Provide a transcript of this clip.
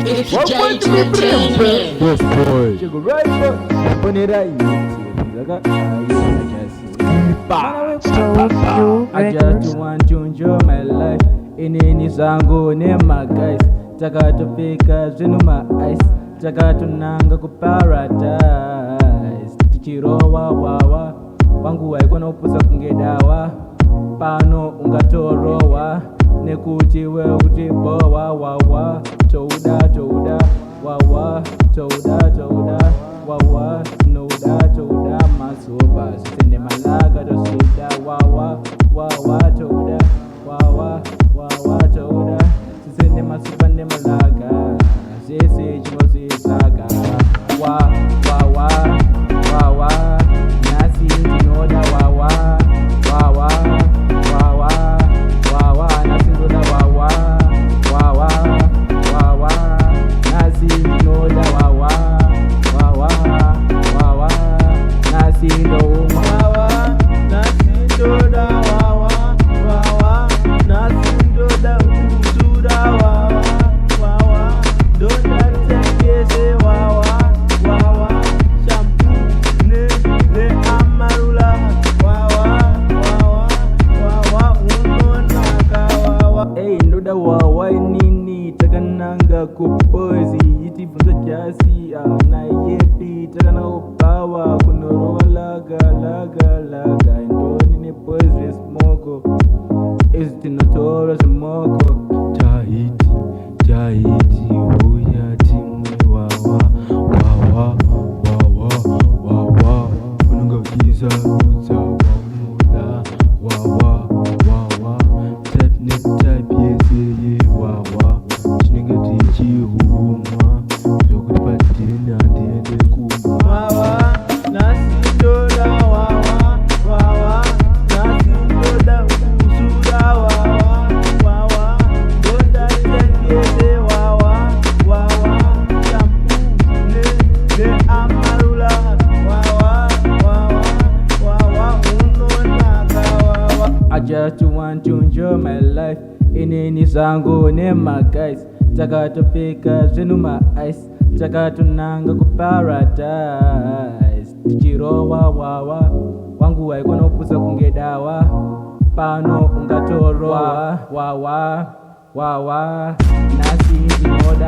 FJ Entertainment. Boss boy. Chego right back. Ponera I just want to enjoy my life. Inini zangu nema guys. Takatofika zvinu ma ice. Takatonanga ku paradise. Tichirowa wawa. Wangu waikona upusa kungedawa. Pano ungatorowa. Nekuti we utibowa wawa. Touda wawa. Touda wawa. Touda masoba. Sitende malaga dosida wawa. Touda wawa. Touda sitende masuba ne malaga. Sese chimosi saga. Wawa. Nasi tinoda wawa. Nasi tinoda wawa. Nasi tinoda wawa. Nasi tinoda wawa. Nasi tinoda wawa. Nasi tinoda usuda wawa. Donda tekese wawa. Shampoo ne amarula wawa. Unonaka wawa. Hey, ndoda wawa nini takananga kupozi itifunza jasi na yepi takana upawa kunorowa laga ndoni ni pozi smoko istinotora smoko Jahiti huya timwe wawa ununga ujiza ruza wamuda wawa type yeseye wawa chinenge tichihumwa zvokuti patenda ndiende kumwa wawa. Nasi ndoda wawa. Nasi ndoda usuda wawa. Donda tekese wawa. Shampoo ne amarula wawa. Unonaka wawa. I just want to enjoy my life. Inini zangu nema guys. Takatofika zvinu ma ice. Takatonanga ku paradise. Tichirowa wawa. Wangu waikona upusa kungedawa. Pano ungatorowa wawa. Nasi tinoda